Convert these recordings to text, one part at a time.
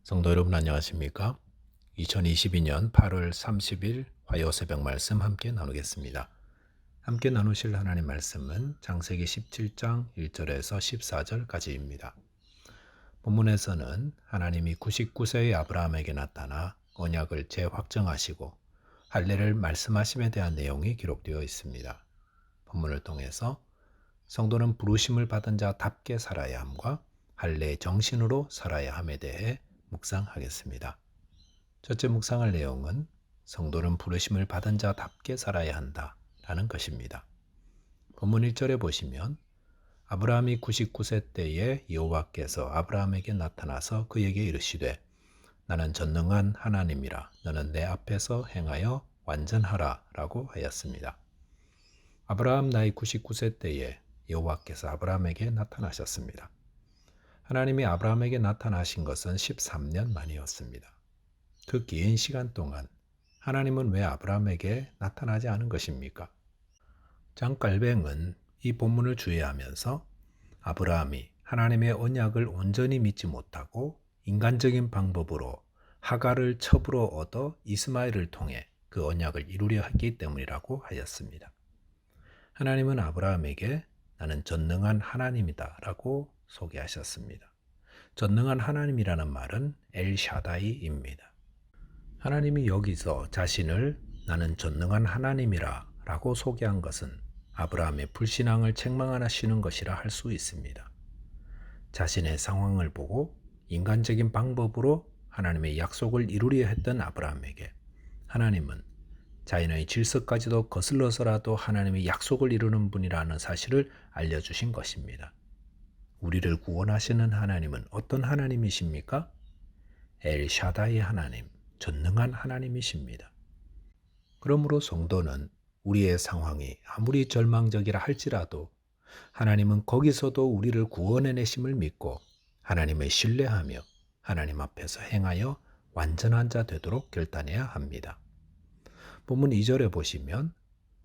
성도 여러분 안녕하십니까? 2022년 8월 30일 화요 새벽 말씀 함께 나누겠습니다. 함께 나누실 하나님 말씀은 창세기 17장 1절에서 14절까지입니다. 본문에서는 하나님이 99세의 아브라함에게 나타나 언약을 재확정하시고 할례를 말씀하심에 대한 내용이 기록되어 있습니다. 본문을 통해서 성도는 부르심을 받은 자답게 살아야 함과 할례의 정신으로 살아야 함에 대해 묵상하겠습니다. 첫째 묵상할 내용은 성도는 부르심을 받은 자답게 살아야 한다 라는 것입니다. 본문 1절에 보시면 아브라함이 99세 때에 여호와께서 아브라함에게 나타나서 그에게 이르시되 나는 전능한 하나님이라 너는 내 앞에서 행하여 완전하라 라고 하였습니다. 아브라함 나이 99세 때에 여호와께서 아브라함에게 나타나셨습니다. 하나님이 아브라함에게 나타나신 것은 13년 만이었습니다. 그 긴 시간 동안 하나님은 왜 아브라함에게 나타나지 않은 것입니까? 장깔뱅은 이 본문을 주의하면서 아브라함이 하나님의 언약을 온전히 믿지 못하고 인간적인 방법으로 하갈을 첩으로 얻어 이스마엘을 통해 그 언약을 이루려 했기 때문이라고 하였습니다. 하나님은 아브라함에게 나는 전능한 하나님이다 라고 소개하셨습니다. 전능한 하나님이라는 말은 엘샤다이입니다. 하나님이 여기서 자신을 나는 전능한 하나님이라 라고 소개한 것은 아브라함의 불신앙을 책망하시는 것이라 할 수 있습니다. 자신의 상황을 보고 인간적인 방법으로 하나님의 약속을 이루려 했던 아브라함에게 하나님은 자연의 질서까지도 거슬러서라도 하나님의 약속을 이루는 분이라는 사실을 알려주신 것입니다. 우리를 구원하시는 하나님은 어떤 하나님이십니까? 엘샤다이 하나님, 전능한 하나님이십니다. 그러므로 성도는 우리의 상황이 아무리 절망적이라 할지라도 하나님은 거기서도 우리를 구원해내심을 믿고 하나님을 신뢰하며 하나님 앞에서 행하여 완전한 자 되도록 결단해야 합니다. 본문 2절에 보시면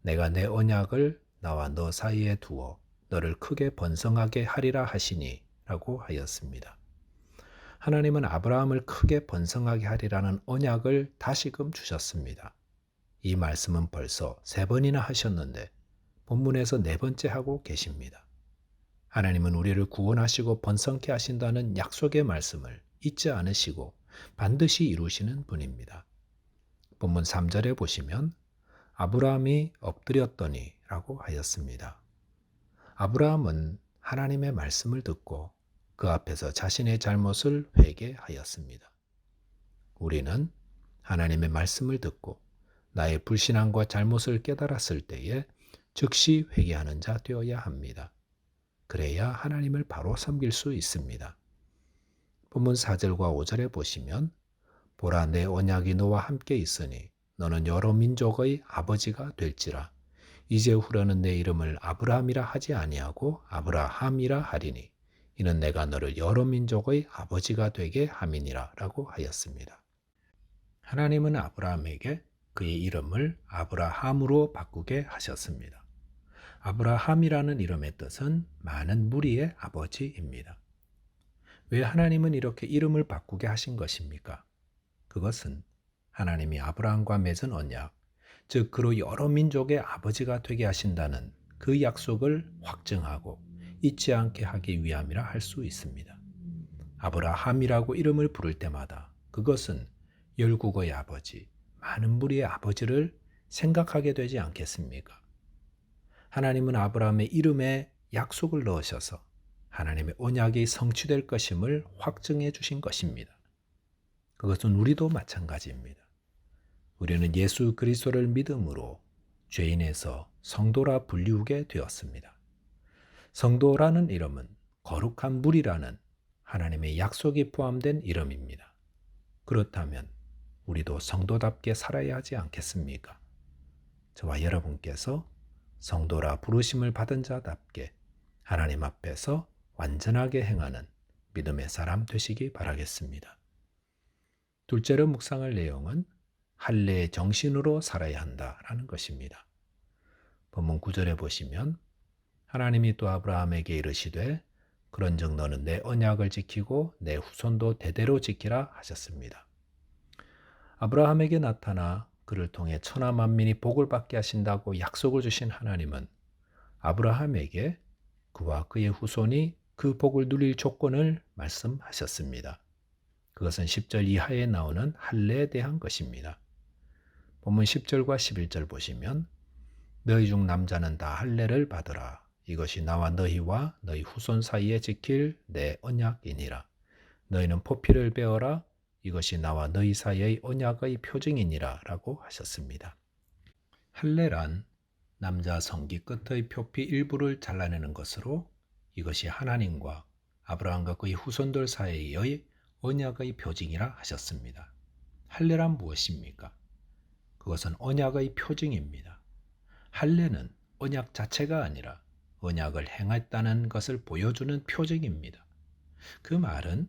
내가 내 언약을 나와 너 사이에 두어 너를 크게 번성하게 하리라 하시니 라고 하였습니다. 하나님은 아브라함을 크게 번성하게 하리라는 언약을 다시금 주셨습니다. 이 말씀은 벌써 3번이나 하셨는데 본문에서 4번째 하고 계십니다. 하나님은 우리를 구원하시고 번성케 하신다는 약속의 말씀을 잊지 않으시고 반드시 이루시는 분입니다. 본문 3절에 보시면 아브라함이 엎드렸더니 라고 하였습니다. 아브라함은 하나님의 말씀을 듣고 그 앞에서 자신의 잘못을 회개하였습니다. 우리는 하나님의 말씀을 듣고 나의 불신앙과 잘못을 깨달았을 때에 즉시 회개하는 자 되어야 합니다. 그래야 하나님을 바로 섬길 수 있습니다. 본문 4절과 5절에 보시면 보라 내 언약이 너와 함께 있으니 너는 여러 민족의 아버지가 될지라 이제후로는 내 이름을 아브라함이라 하지 아니하고 아브라함이라 하리니 이는 내가 너를 여러 민족의 아버지가 되게 함이니라 라고 하였습니다. 하나님은 아브라함에게 그의 이름을 아브라함으로 바꾸게 하셨습니다. 아브라함이라는 이름의 뜻은 많은 무리의 아버지입니다. 왜 하나님은 이렇게 이름을 바꾸게 하신 것입니까? 그것은 하나님이 아브라함과 맺은 언약, 즉 그로 여러 민족의 아버지가 되게 하신다는 그 약속을 확증하고 잊지 않게 하기 위함이라 할 수 있습니다. 아브라함이라고 이름을 부를 때마다 그것은 열국의 아버지, 많은 무리의 아버지를 생각하게 되지 않겠습니까? 하나님은 아브라함의 이름에 약속을 넣으셔서 하나님의 언약이 성취될 것임을 확증해 주신 것입니다. 그것은 우리도 마찬가지입니다. 우리는 예수 그리스도를 믿음으로 죄인에서 성도라 불리우게 되었습니다. 성도라는 이름은 거룩한 무리라는 하나님의 약속이 포함된 이름입니다. 그렇다면 우리도 성도답게 살아야 하지 않겠습니까? 저와 여러분께서 성도라 부르심을 받은 자답게 하나님 앞에서 완전하게 행하는 믿음의 사람 되시기 바라겠습니다. 둘째로 묵상할 내용은 할례의 정신으로 살아야 한다라는 것입니다. 본문 9절에 보시면 하나님이 또 아브라함에게 이르시되 그런즉 너는 내 언약을 지키고 내 후손도 대대로 지키라 하셨습니다. 아브라함에게 나타나 그를 통해 천하 만민이 복을 받게 하신다고 약속을 주신 하나님은 아브라함에게 그와 그의 후손이 그 복을 누릴 조건을 말씀하셨습니다. 그것은 10절 이하에 나오는 할례에 대한 것입니다. 본문 10절과 11절 보시면 너희 중 남자는 다 할례를 받으라. 이것이 나와 너희와 너희 후손 사이에 지킬 내 언약이니라. 너희는 포피를 베어라. 이것이 나와 너희 사이의 언약의 표징이니라 라고 하셨습니다. 할례란 남자 성기 끝의 표피 일부를 잘라내는 것으로 이것이 하나님과 아브라함과 그의 후손들 사이의 언약의 표징이라 하셨습니다. 할례란 무엇입니까? 그것은 언약의 표징입니다. 할례는 언약 자체가 아니라 언약을 행했다는 것을 보여주는 표징입니다. 그 말은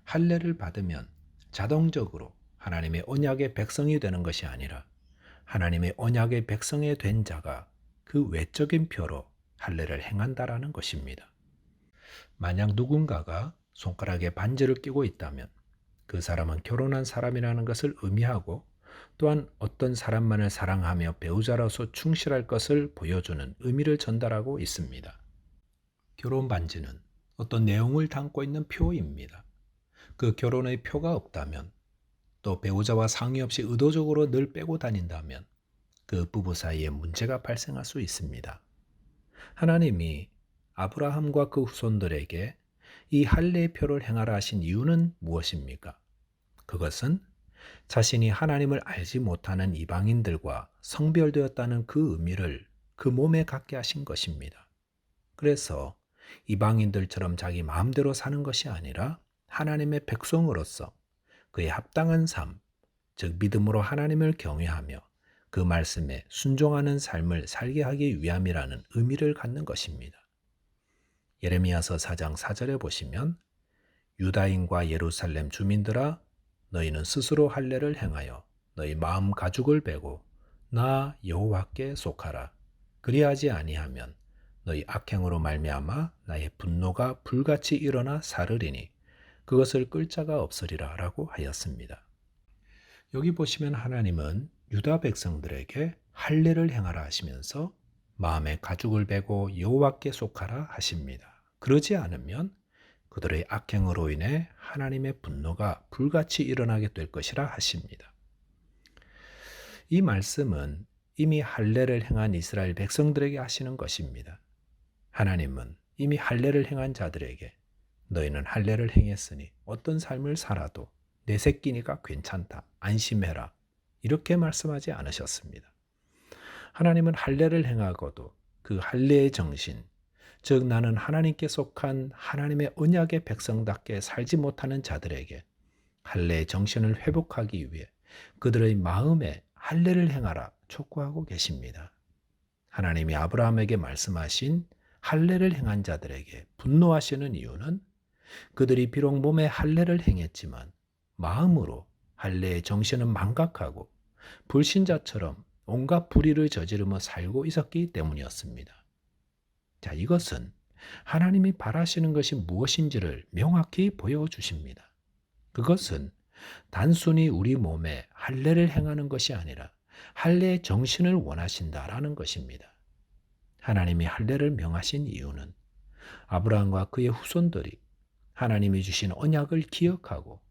할례를 받으면 자동적으로 하나님의 언약의 백성이 되는 것이 아니라 하나님의 언약의 백성이 된 자가 그 외적인 표로 할례를 행한다라는 것입니다. 만약 누군가가 손가락에 반지를 끼고 있다면 그 사람은 결혼한 사람이라는 것을 의미하고 또한 어떤 사람만을 사랑하며 배우자로서 충실할 것을 보여주는 의미를 전달하고 있습니다. 결혼 반지는 어떤 내용을 담고 있는 표입니다. 그 결혼의 표가 없다면 또 배우자와 상의 없이 의도적으로 늘 빼고 다닌다면 그 부부 사이에 문제가 발생할 수 있습니다. 하나님이 아브라함과 그 후손들에게 이 할례의 표를 행하라 하신 이유는 무엇입니까? 그것은 자신이 하나님을 알지 못하는 이방인들과 성별되었다는 그 의미를 그 몸에 갖게 하신 것입니다. 그래서 이방인들처럼 자기 마음대로 사는 것이 아니라 하나님의 백성으로서 그의 합당한 삶, 즉 믿음으로 하나님을 경외하며 그 말씀에 순종하는 삶을 살게 하기 위함이라는 의미를 갖는 것입니다. 예레미야서 4장 4절에 보시면 유다인과 예루살렘 주민들아 너희는 스스로 할례를 행하여 너희 마음 가죽을 베고 나 여호와께 속하라. 그리하지 아니하면 너희 악행으로 말미암아 나의 분노가 불같이 일어나 사르리니 그것을 끌 자가 없으리라 라고 하였습니다. 여기 보시면 하나님은 유다 백성들에게 할례를 행하라 하시면서 마음에 가죽을 베고 여호와께 속하라 하십니다. 그러지 않으면 그들의 악행으로 인해 하나님의 분노가 불같이 일어나게 될 것이라 하십니다. 이 말씀은 이미 할례를 행한 이스라엘 백성들에게 하시는 것입니다. 하나님은 이미 할례를 행한 자들에게 너희는 할례를 행했으니 어떤 삶을 살아도 내 새끼니까 괜찮다. 안심해라. 이렇게 말씀하지 않으셨습니다. 하나님은 할례를 행하고도 그 할례의 정신, 즉 나는 하나님께 속한 하나님의 언약의 백성답게 살지 못하는 자들에게 할례의 정신을 회복하기 위해 그들의 마음에 할례를 행하라 촉구하고 계십니다. 하나님이 아브라함에게 말씀하신 할례를 행한 자들에게 분노하시는 이유는 그들이 비록 몸에 할례를 행했지만 마음으로 할례의 정신은 망각하고 불신자처럼 온갖 불의를 저지르며 살고 있었기 때문이었습니다. 자, 이것은 하나님이 바라시는 것이 무엇인지를 명확히 보여주십니다. 그것은 단순히 우리 몸에 할례를 행하는 것이 아니라 할례의 정신을 원하신다라는 것입니다. 하나님이 할례를 명하신 이유는 아브라함과 그의 후손들이 하나님이 주신 언약을 기억하고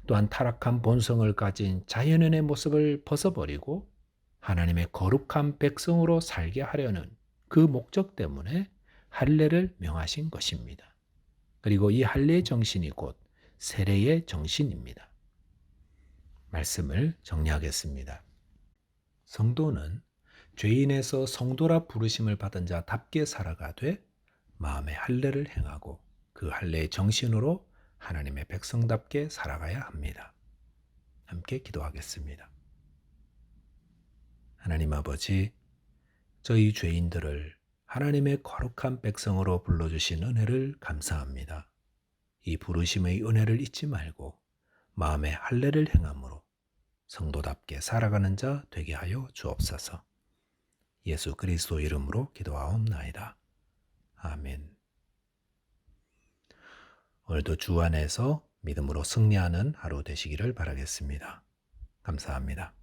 또한 타락한 본성을 가진 자연인의 모습을 벗어버리고 하나님의 거룩한 백성으로 살게 하려는 그 목적 때문에 할례를 명하신 것입니다. 그리고 이 할례의 정신이 곧 세례의 정신입니다. 말씀을 정리하겠습니다. 성도는 죄인에서 성도라 부르심을 받은 자답게 살아가되 마음의 할례를 행하고 그 할례의 정신으로 하나님의 백성답게 살아가야 합니다. 함께 기도하겠습니다. 하나님 아버지, 저희 죄인들을 하나님의 거룩한 백성으로 불러주신 은혜를 감사합니다. 이 부르심의 은혜를 잊지 말고 마음의 할례를 행함으로 성도답게 살아가는 자 되게 하여 주옵소서. 예수 그리스도 이름으로 기도하옵나이다. 아멘. 오늘도 주 안에서 믿음으로 승리하는 하루 되시기를 바라겠습니다. 감사합니다.